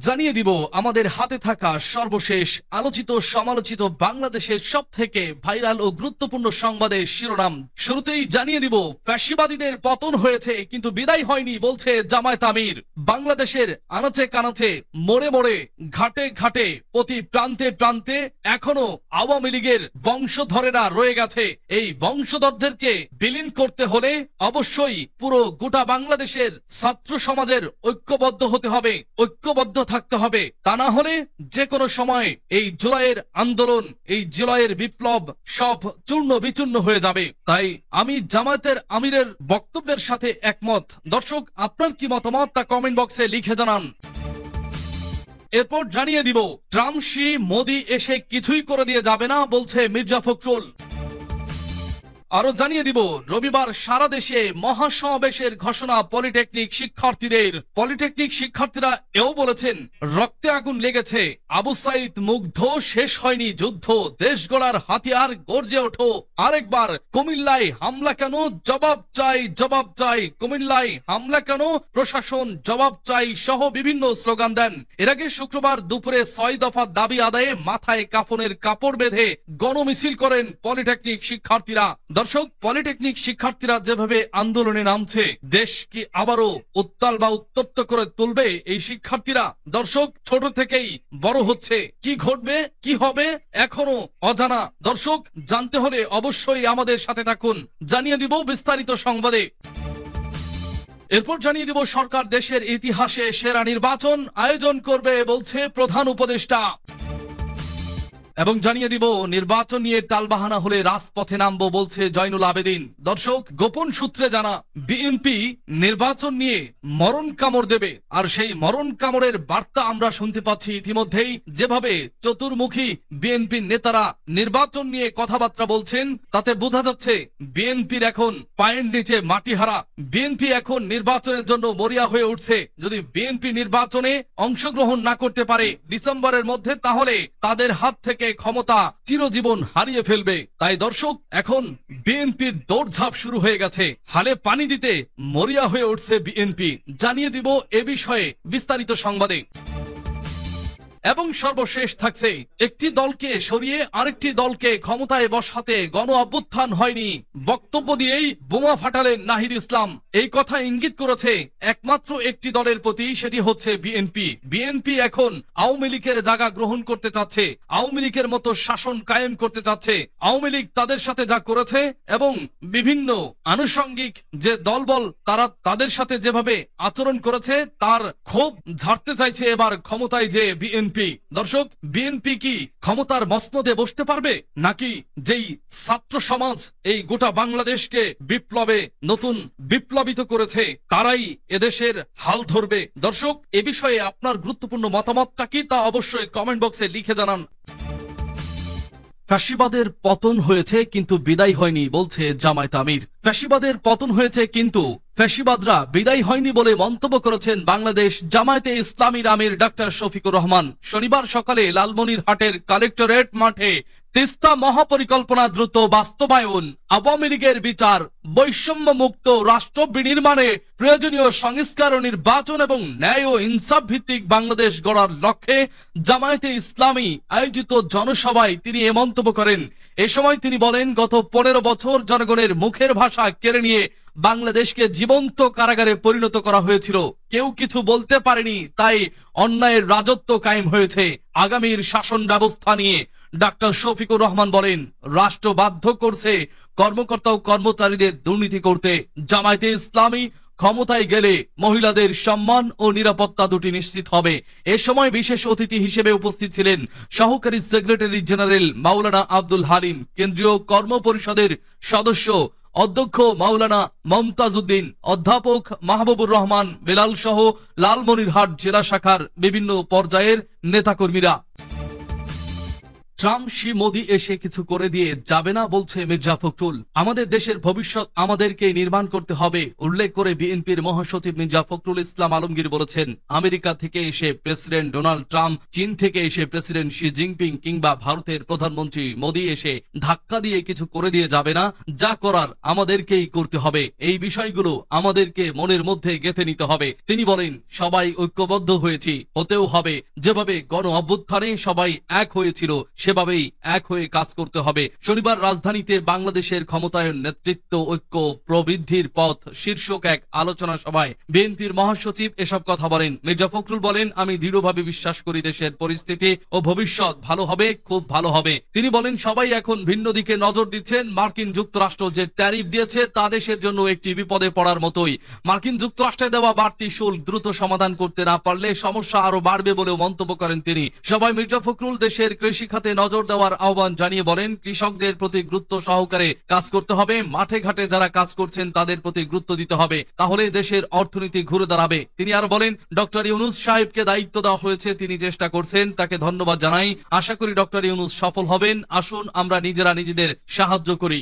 জানিয়ে দিব আমাদের হাতে থাকা সর্বশেষ আলোচিত সমালোচিত বাংলাদেশের সবথেকে ভাইরাল ও গুরুত্বপূর্ণ সংবাদের শিরোনাম। শুরুতেই জানিয়ে দিব ফ্যাসিবাদীদের পতন হয়েছে কিন্তু বিদায় হয়নি বলছে জামায়াত আমির। বাংলাদেশের আনাচে কানাচে মোড়ে মোড়ে ঘাটে ঘাটে প্রতি প্রান্তে প্রান্তে এখনো আওয়ামী লীগের বংশধরেরা রয়ে গেছে। এই বংশধরদেরকে বিলীন করতে হলে অবশ্যই পুরো গোটা বাংলাদেশের ছাত্র সমাজের ঐক্যবদ্ধ হতে হবে, ঐক্যবদ্ধ থাকতে হবে। তা না হলে যে কোনো সময় এই জুলাইয়ের আন্দোলন, এই জুলাইয়ের বিপ্লব সব চূর্ণ বিচূর্ণ হয়ে যাবে। তাই আমি জামায়াতের আমিরের বক্তব্যের সাথে একমত। দর্শক, আপনার কি মতামত তা কমেন্ট বক্সে লিখে জানান। এরপর জানিয়ে দিব ট্রাম্পসি মোদি এসে কিছুই করে দিয়ে যাবে না বলছে মির্জা ফখরুল। আরো জানিয়ে দিব রবিবার সারা দেশে মহাসমাবেশের ঘোষণা পলিটেকনিক শিক্ষার্থীদের। পলিটেকনিক শিক্ষার্থীরা এও বলেছেন রক্তে আগুন লেগেছে, আবু সাইদ মুগ্ধ, শেষ হয়নি যুদ্ধ, দেশ গড়ার হাতিয়ার গর্জে ওঠো আরেকবার, কুমিল্লায় হামলা কেন, জবাব চাই জবাব চাই, কুমিল্লায় হামলা কেন, প্রশাসন জবাব চাই সহ বিভিন্ন স্লোগান দেন। এর আগে শুক্রবার দুপুরে 6 দফা দাবি আদায়ে মাথায় কাফনের কাপড় বেঁধে গণমিছিল করেন পলিটেকনিক শিক্ষার্থীরা। দর্শক, পলিটেকনিক শিক্ষার্থীরা যেভাবে আন্দোলনে নামছে, দেশ কি আবারও উত্তাল বা উত্তপ্ত করে তুলবে এই শিক্ষার্থীরা? দর্শক, ছোট থেকেই বড় হচ্ছে, কি ঘটবে কি হবে এখনো অজানা। দর্শক, জানতে হলে অবশ্যই আমাদের সাথে থাকুন, জানিয়ে দিব বিস্তারিত সংবাদে। এরপর জানিয়ে দিব সরকার দেশের ইতিহাসে সেরা নির্বাচন আয়োজন করবে বলছে প্রধান উপদেষ্টা। এবং জানিয়ে দিব নির্বাচন নিয়ে টালবাহানা হলে রাজপথে নামবো বলছে জয়নুল আবেদিন। দর্শক, গোপন সূত্রে জানা বিএনপি নির্বাচন নিয়ে মরণ কামড় দেবে, আর সেই মরণ কামড়ের বার্তা আমরা শুনতে পাচ্ছি ইতিমধ্যেই। যেভাবে চতুর্মুখী বিএনপির নেতারা নির্বাচন নিয়ে কথাবার্তা বলছেন, তাতে বোঝা যাচ্ছে বিএনপির এখন পায়ের নিচে মাটি হারা। বিএনপি এখন নির্বাচনের জন্য মরিয়া হয়ে উঠছে। যদি বিএনপি নির্বাচনে অংশগ্রহণ না করতে পারে ডিসেম্বরের মধ্যে, তাহলে তাদের হাত থেকে ক্ষমতা চিরজীবন হারিয়ে ফেলবে। তাই দর্শক, এখন বিএনপির দৌড়ঝাঁপ শুরু হয়ে গেছে, হালে পানি দিতে মরিয়া হয়ে উঠছে বিএনপি। জানিয়ে দিব এ বিষয়ে বিস্তারিত সংবাদে। এবং সর্বশেষ থাকছে একটি দলকে সরিয়ে আরেকটি দলকে ক্ষমতায় বসাতে গণ অভ্যুত্থান হয়নি বক্তব্য দিয়েই বোমা ফাটালেন নাহিদ ইসলাম। এই কথা ইঙ্গিত করেছে একমাত্র একটি দলের প্রতি, সেটি হচ্ছে বিএনপি। বিএনপি এখন আওয়ামী লীগের জায়গা গ্রহণ করতে চাচ্ছে, আওয়ামী লীগের মতো শাসন কায়েম করতে চাচ্ছে। আওয়ামী লীগ তাদের সাথে যা করেছে এবং বিভিন্ন আনুষঙ্গিক যে দলবল তারা তাদের সাথে যেভাবে আচরণ করেছে, তার ক্ষোভ ঝাড়তে চাইছে এবার ক্ষমতায় যে বিএনপি। দর্শক, বিএনপি কি ক্ষমতার মসনদে বসতে পারবে, নাকি যেই ছাত্র সমাজ এই গোটা বাংলাদেশকে বিপ্লবে নতুন বিপ্লবিত করেছে তারাই এদেশের হাল ধরবে? দর্শক, এ বিষয়ে আপনার গুরুত্বপূর্ণ মতামতটা কি তা অবশ্যই কমেন্ট বক্সে লিখে জানান। ফ্যাসিবাদের পতন হয়েছে কিন্তু বিদায় হয়নি বলছে জামায়াত আমির। ফ্যাসিবাদের পতন হয়েছে কিন্তু ফ্যাসিবাদরা বিদায় হয়নি বলে মন্তব্য করেছেন বাংলাদেশ জামায়াতে ইসলামীর আমির ডাক্তার শফিকুর রহমান। শনিবার সকালে লালমনিরহাটের কালেক্টরেট মাঠে তিস্তা মহাপরিকল্পনা দ্রুত বাস্তবায়ন, আওয়ামী লীগের বিচার, বৈষম্য মুক্ত রাষ্ট্র বিনির্মাণে প্রয়োজনীয় সংস্কার ও নির্বাচন এবং ন্যায় ও ইনসাফ ভিত্তিক বাংলাদেশ গড়ার লক্ষ্যে জামায়াতে ইসলামী আয়োজিত জনসভায় তিনি এ মন্তব্য করেন। এ সময় তিনি বলেন, গত 15 বছর জনগণের মুখের ভাষা কেড়ে নিয়ে বাংলাদেশকে জীবন্ত কারাগারে পরিণত করা হয়েছিল। কেউ কিছু বলতে পারেনি, তাই অন্যায়ের রাজত্ব কায়েম হয়েছে। আগামীর শাসন ব্যবস্থা নিয়ে ডাক্তার শফিকুর রহমান বলেন, রাষ্ট্র বাধ্য করছে কর্মকর্তা ও কর্মচারীদের দুর্নীতি করতে। জামায়াতে ইসলামী ক্ষমতায় গেলে মহিলাদের সম্মান ও নিরাপত্তা দুটি নিশ্চিত হবে। এ সময় বিশেষ অতিথি হিসেবে উপস্থিত ছিলেন সহকারী সেক্রেটারি জেনারেল মাওলানা আব্দুল হালিম, কেন্দ্রীয় কর্ম পরিষদের সদস্য অধ্যক্ষ মাওলানা মমতাজ উদ্দিন, অধ্যাপক মাহবুবুর রহমান বেলাল সহ লালমনিরহাট জেলা শাখার বিভিন্ন পর্যায়ের নেতাকর্মীরা। ট্রাম্প মোদি এসে কিছু করে দিয়ে যাবে না বলছে মির্জা ফখরুল। আমাদের দেশের ভবিষ্যৎ আমাদেরকে নির্মাণ করতে হবে উল্লেখ করে বিএনপির মহাসচিব মির্জা ফখরুল ইসলাম আলমগীর বলেছেন, আমেরিকা থেকে এসে প্রেসিডেন্ট ডোনাল্ড ট্রাম্প, চীন থেকে এসে প্রেসিডেন্ট শি জিনপিং কিংবা ভারতের প্রধানমন্ত্রী মোদি এসে ধাক্কা দিয়ে কিছু করে দিয়ে যাবে না। যা করার আমাদেরকেই করতে হবে। এই বিষয়গুলো আমাদেরকে মনের মধ্যে গেঁথে নিতে হবে। তিনি বলেন, সবাই ঐক্যবদ্ধ হয়েছি, হতেও হবে। যেভাবে গণ অভ্যুত্থানে সবাই এক হয়েছিল সেভাবেই এক হয়ে কাজ করতে হবে। শনিবার রাজধানীতে বাংলাদেশের ক্ষমতায়ন, নেতৃত্ব, ঐক্য, প্রবৃদ্ধির পথ শীর্ষক এক আলোচনা সভায় বিএনপির মহাসচিব এসব কথা বলেন। মির্জা ফখরুল বলেন, আমি দৃঢ়ভাবে বিশ্বাস করি দেশের পরিস্থিতি ও ভবিষ্যৎ ভালো হবে, খুব ভালো হবে। তিনি বলেন, সবাই এখন ভিন্ন দিকে নজর দিচ্ছেন। মার্কিন যুক্তরাষ্ট্র যে ট্যারিফ দিয়েছে তা দেশের জন্য একটি বিপদে পড়ার মতোই। মার্কিন যুক্তরাষ্ট্রে দেওয়া বাড়তি শুল্ক দ্রুত সমাধান করতে না পারলে সমস্যা আরো বাড়বে বলেও মন্তব্য করেন তিনি। সবাই মির্জা ফখরুল দেশের কৃষি খাতে নজর দেওয়ার আহ্বান জানিয়ে বলেন, কৃষকদের প্রতি গুরুত্ব সহকারে কাজ করতে হবে। মাঠে ঘাটে যারা কাজ করছেন তাদের প্রতি গুরুত্ব দিতে হবে, তাহলে দেশের অর্থনীতি ঘুরে দাঁড়াবে। তিনি আরো বলেন, ডক্টর ইউনূস সাহেবকে দায়িত্ব দেওয়া হয়েছে, তিনি চেষ্টা করছেন, তাকে ধন্যবাদ জানাই। আশা করি ডক্টর ইউনূস সফল হবেন। আসুন আমরা নিজেরা নিজেদের সাহায্য করি।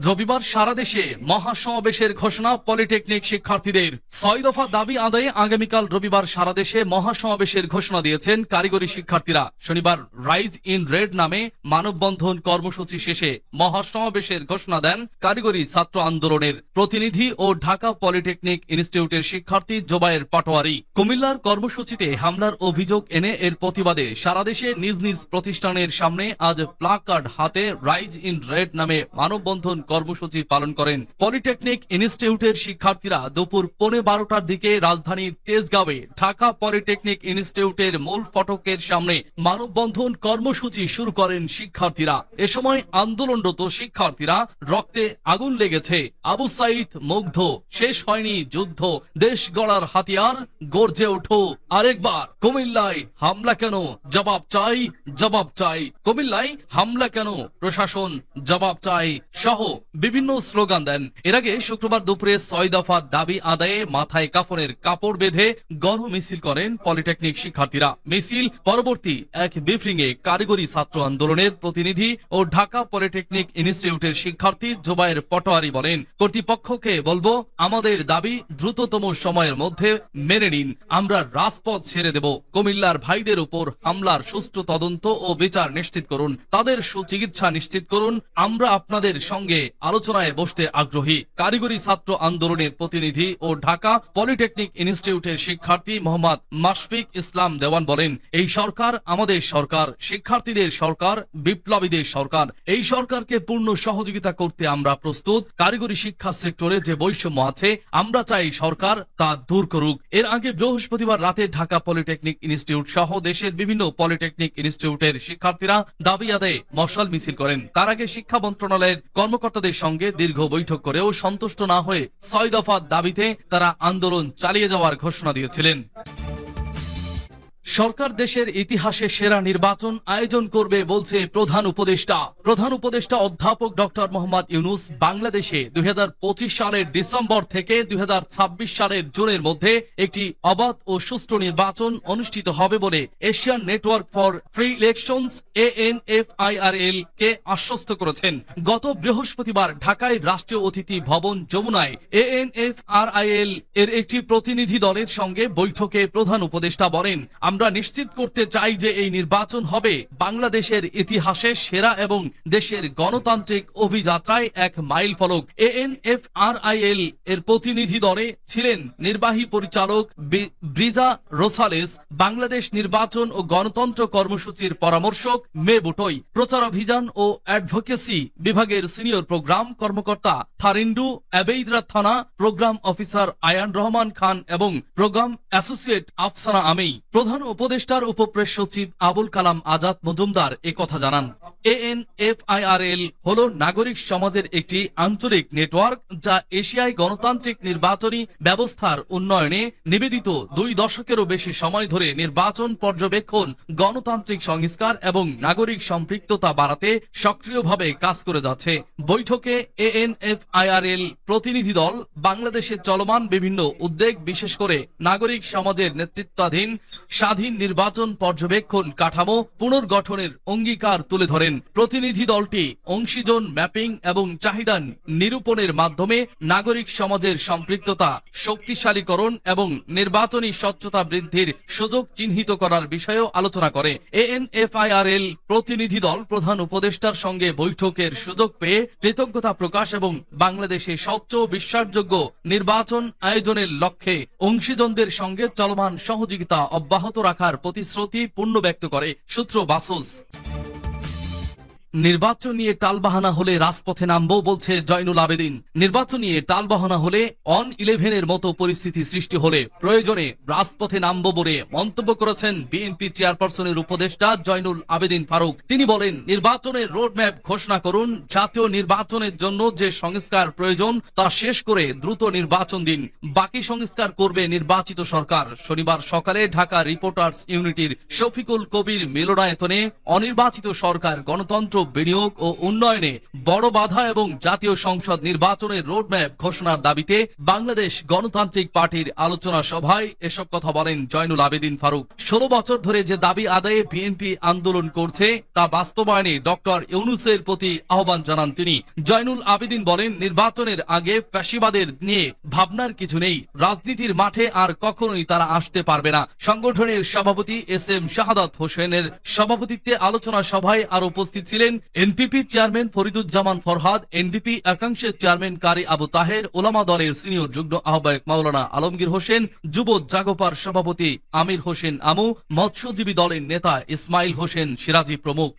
রবিবার সারা দেশে মহাসমাবেশের ঘোষণা পলিটেকনিক শিক্ষার্থীদের। ৬ দফা দাবি আদায়ে আগামীকাল রবিবার সারা দেশে মহাসমাবেশের ঘোষণা দিয়েছেন কারিগরি শিক্ষার্থীরা। শনিবার রাইজ ইন রেড নামে মানববন্ধন কর্মসূচি শেষে মহাসমাবেশের ঘোষণা দেন কারিগরি ছাত্র আন্দোলনের প্রতিনিধি ও ঢাকা পলিটেকনিক ইনস্টিটিউটের শিক্ষার্থী জোবায়ের পাটোয়ারি। কুমিল্লার কর্মসূচিতে হামলার অভিযোগ এনে এর প্রতিবাদে সারা দেশে নিজ নিজ প্রতিষ্ঠানের সামনে আজ প্লাকার্ড হাতে রাইজ ইন রেড নামে মানববন্ধন কর্মসূচি পালন করেন। পলিটেকনিক ইনস্টিটিউটের শিক্ষার্থীরা দুপুর 12:15টার দিকে রাজধানীর তেজগাঁওয়ে ঢাকা পলিটেকনিক ইনস্টিটিউটের মূল ফটকের সামনে মানববন্ধন কর্মসূচি শুরু করেন শিক্ষার্থীরা। এ সময় আন্দোলনরত শিক্ষার্থীরা রক্তে আগুন লেগেছে, আবু সাইদ মুগ্ধ, শেষ হয়নি যুদ্ধ, দেশ গড়ার হাতিয়ার, গর্জে ওঠো আরেকবার, কুমিল্লায় হামলা কেন, জবাব চাই, জবাব চাই, কুমিল্লায় হামলা কেন, প্রশাসন জবাব চাই সহ বিভিন্ন স্লোগান দেন। এর আগে শুক্রবার দুপুরে ৬ দফা দাবি আদায়ে মাথায় কাফনের কাপড় বেঁধে গণ মিছিল করেন পলিটেকনিক শিক্ষার্থীরা। মিছিল পরবর্তী এক ব্রিফিং এ কারিগরি ছাত্র আন্দোলনের প্রতিনিধি ও ঢাকা পলিটেকনিক ইনস্টিটিউটের শিক্ষার্থী জোবায়ের পাটোয়ারি বলেন, কর্তৃপক্ষকে বলবো, আমাদের দাবি দ্রুততম সময়ের মধ্যে মেনে নিন, আমরা রাজপথ ছেড়ে দেব। কুমিল্লার ভাইদের উপর হামলার সুষ্ঠু তদন্ত ও বিচার নিশ্চিত করুন, তাদের সুচিকিৎসা নিশ্চিত করুন। আমরা আপনাদের সঙ্গে আলোচনায় বসতে আগ্রহী। কারিগরি ছাত্র আন্দোলনের প্রতিনিধি ও ঢাকা পলিটেকনিক ইনস্টিটিউটের শিক্ষার্থী মোহাম্মদ মাশফিক ইসলাম দেওয়ান বলেন, এই সরকার আমাদের সরকার, শিক্ষার্থীদের সরকার, বিপ্লবীদের সরকার। এই সরকারকে পূর্ণ সহযোগিতা করতে আমরা প্রস্তুত। কারিগরি শিক্ষা সেক্টরে যে বৈষম্য আছে আমরা চাই সরকার তা দূর করুক। এর আগে বৃহস্পতিবার রাতে ঢাকা পলিটেকনিক ইনস্টিটিউট সহ দেশের বিভিন্ন পলিটেকনিক ইনস্টিটিউটের শিক্ষার্থীরা দাবি আদায়ে মশাল মিছিল করেন। তার আগে শিক্ষা মন্ত্রণালয়ের কর্মকর্তাদের সঙ্গে দীর্ঘ বৈঠক করেও সন্তুষ্ট না হয়ে ৬ দফা দাবিতে তারা আন্দোলন চালিয়ে যাওয়ার ঘোষণা দিয়েছিলেন। সরকার দেশের ইতিহাসে সেরা নির্বাচন আয়োজন করবে বলছে প্রধান উপদেষ্টা। প্রধান উপদেষ্টা অধ্যাপক ডক্টর মোহাম্মদ ইউনূস বাংলাদেশে ২০২৫ সালের ডিসেম্বর থেকে ২০২৬ সালের জুনের মধ্যে একটি অবাধ ও সুষ্ঠু নির্বাচন অনুষ্ঠিত হবে বলে Asian network for free elections ANFIRL কে আশ্বস্ত করেছেন। গত বৃহস্পতিবার ঢাকায় রাষ্ট্রীয় অতিথি ভবন যমুনায় ANFRIL এর একটি প্রতিনিধি দলের সঙ্গে বৈঠকে প্রধান উপদেষ্টা বলেন, আমরা নিশ্চিত করতে চাই যে এই নির্বাচন হবে বাংলাদেশের ইতিহাসে সেরা এবং দেশের গণতান্ত্রিক অভিযাত্রায় এক মাইল ফলক। ANFRIL এর প্রতিনিধি দলে ছিলেন নির্বাহী পরিচালক ব্রিজা রোসালেস, বাংলাদেশ নির্বাচন ও গণতন্ত্র কর্মসূচির পরামর্শক মে বুটোই, প্রচারাভিযান ও অ্যাডভোকেসি বিভাগের সিনিয়র প্রোগ্রাম কর্মকর্তা থারিন্ডু আবেইদরা থানা, প্রোগ্রাম অফিসার আয়ান রহমান খান এবং প্রোগ্রাম অ্যাসোসিয়েট আফসানা আমেই। প্রধান উপদেষ্টার উপপ্রেস সচিব আবুল কালাম আজাদ মজুমদার একথা জানান। ANFIRL হল নাগরিক সমাজের একটি আঞ্চলিক নেটওয়ার্ক যা এশিয়ায় গণতান্ত্রিক নির্বাচনী ব্যবস্থার উন্নয়নে নিবেদিত ২ দশকেরও বেশি সময় ধরে নির্বাচন পর্যবেক্ষণ, গণতান্ত্রিক সংস্কার এবং নাগরিক সম্পৃক্ততা বাড়াতে সক্রিয়ভাবে কাজ করে যাচ্ছে। বৈঠকে ANFIRL প্রতিনিধি দল বাংলাদেশে চলমান বিভিন্ন উদ্যোগ, বিশেষ করে নাগরিক সমাজের নেতৃত্বাধীন স্বাধীন স্বাধীন নির্বাচন পর্যবেক্ষণ কাঠামো পুনর্গঠনের অঙ্গীকার তুলে ধরেন। প্রতিনিধি দলটি অংশীজন ম্যাপিং এবং চাহিদা নিরূপণের মাধ্যমে নাগরিক সমাজের সম্পৃক্ততা শক্তিশালীকরণ এবং নির্বাচনী স্বচ্ছতা বৃদ্ধির সুযোগ চিহ্নিত করার বিষয়েও আলোচনা করে। ANFIRL প্রতিনিধি দল প্রধান উপদেষ্টার সঙ্গে বৈঠকের সুযোগ পেয়ে কৃতজ্ঞতা প্রকাশ এবং বাংলাদেশে স্বচ্ছ বিশ্বাসযোগ্য নির্বাচন আয়োজনের লক্ষ্যে অংশীজনদের সঙ্গে চলমান সহযোগিতা অব্যাহত রাখার প্রতিশ্রুতি পূর্ণ ব্যক্ত করে। সূত্র বাসস। নির্বাচন নিয়ে টালবাহানা হলে রাজপথে নামবো বলছে জয়নুল আবেদিন। নির্বাচন নিয়ে টালবাহানা হলে অন-11-এর মতো পরিস্থিতি সৃষ্টি হলে প্রয়োজনে রাজপথে নামবো বলে মন্তব্য করেছেন বিএনপি চেয়ারপারসনের উপদেষ্টা জয়নুল আবেদিন ফারুক। তিনি বলেন, নির্বাচনের রোডম্যাপ ঘোষণা করুন, জাতীয় নির্বাচনের জন্য যে সংস্কার প্রয়োজন তা শেষ করে দ্রুত নির্বাচন দিন, বাকি সংস্কার করবে নির্বাচিত সরকার। শনিবার সকালে ঢাকা রিপোর্টার্স ইউনিটির শফিকুল কবির মিলনায়তনে অনির্বাচিত সরকার গণতন্ত্র বিনিয়োগ ও উন্নয়নে বড় বাধা এবং জাতীয় সংসদ নির্বাচনের রোডম্যাপ ঘোষণার দাবিতে বাংলাদেশ গণতান্ত্রিক পার্টির আলোচনা সভায় এসব কথা বলেন জয়নুল আবেদিন ফারুক। 16 বছর ধরে যে দাবি আদায়ে বিএনপি আন্দোলন করছে তা বাস্তবায়নে ডক্টর ইউনূসের প্রতি আহ্বান জানান তিনি। জয়নুল আবেদিন বলেন, নির্বাচনের আগে ফ্যাসিবাদের নিয়ে ভাবনার কিছু নেই, রাজনীতির মাঠে আর কখনোই তারা আসতে পারবে না। সংগঠনের সভাপতি SM শাহাদাত হোসেনের সভাপতিত্বে আলোচনা সভায় আর উপস্থিত ছিলেন NPP chairman Fariduzzaman Farhad, NDP একাংশের চেয়ারম্যান কারি আবু তাহের, ওলামা দলের সিনিয়র যুগ্ম আহ্বায়ক মাওলানা আলমগীর হোসেন, যুব জাগোপার সভাপতি আমির হোসেন আমু, মৎস্যজীবী দলের নেতা ইসমাইল হোসেন সিরাজি প্রমুখ।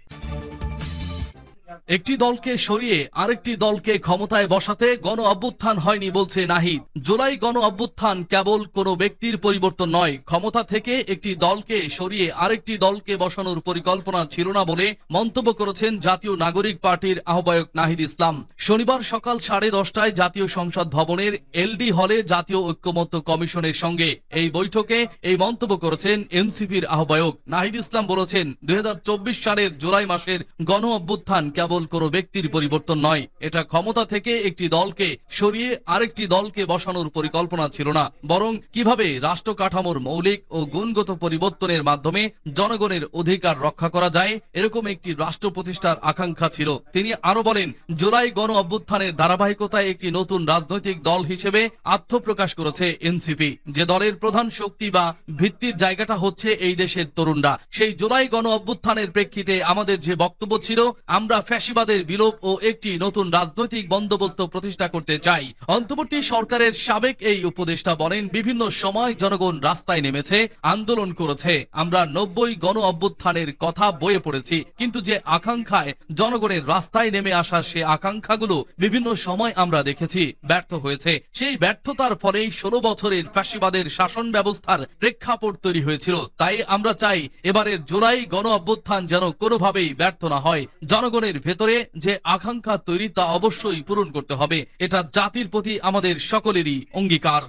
একটি দলকে সরিয়ে আরেকটি দলকে ক্ষমতায় বসাতে গণ অভ্যুত্থান হয়নি বলছে নাহিদ। জুলাই গণ অভ্যুত্থান কেবল কোনো ব্যক্তির পরিবর্তন নয়, ক্ষমতা থেকে একটি দলকে সরিয়ে আরেকটি দলকে বসানোর পরিকল্পনা ছিল না বলে মন্তব্য করেছেন জাতীয় নাগরিক পার্টির আহ্বায়ক নাহিদ ইসলাম। শনিবার সকাল 10:30টায় জাতীয় সংসদ ভবনের LD হলে জাতীয় ঐক্যমত্য কমিশনের সঙ্গে এই বৈঠকে এই মন্তব্য করেছেন এনসিপির আহ্বায়ক নাহিদ ইসলাম। বলেছেন, 2024 সালের জুলাই মাসের গণ অভ্যুত্থান কেবল কোনো ব্যক্তির পরিবর্তন নয়, এটা ক্ষমতা থেকে একটি দলকে সরিয়ে আরেকটি দলকে বসানোর পরিকল্পনা ছিল না, বরং কিভাবে রাষ্ট্র কাঠামোর মৌলিক ও গুণগত পরিবর্তনের মাধ্যমে জনগণের অধিকার রক্ষা করা যায় এরকম একটি রাষ্ট্র প্রতিষ্ঠার আকাঙ্ক্ষা ছিল। তিনি আরো বলেন, জুলাই গণ অভ্যুত্থানের ধারাবাহিকতায় একটি নতুন রাজনৈতিক দল হিসেবে আত্মপ্রকাশ করেছে এনসিপি, যে দলের প্রধান শক্তি বা ভিত্তির জায়গাটা হচ্ছে এই দেশের তরুণরা। সেই জুলাই গণ অভ্যুত্থানের প্রেক্ষিতে আমাদের যে বক্তব্য ছিল, আমরা ফ্যাসিবাদের বিলোপ ও একটি নতুন রাজনৈতিক বন্দোবস্ত প্রতিষ্ঠা করতে চাই। অন্তর্বর্তী সরকারের সাবেক এই উপদেষ্টা বলেন, বিভিন্ন সময় জনগণ রাস্তায় নেমেছে, আন্দোলন করেছে, আমরা 90 গণ অভ্যুত্থানের কথা বয়ে পড়েছি, কিন্তু যে আকাঙ্ক্ষায় জনগণের রাস্তায় নেমে আসা সে আকাঙ্ক্ষাগুলো বিভিন্ন সময় আমরা দেখেছি ব্যর্থ হয়েছে। সেই ব্যর্থতার ফলেই 16 বছরের ফ্যাসিবাদের শাসন ব্যবস্থার প্রেক্ষাপট তৈরি হয়েছিল। তাই আমরা চাই এবারের জুলাই গণ অভ্যুত্থান যেন কোনোভাবেই ব্যর্থ না হয়। জনগণের ভেতরে যে আকাঙ্ক্ষা তৈরি তা অবশ্যই পূরণ করতে হবে, এটা জাতির প্রতি আমাদের সকলেরই অঙ্গীকার।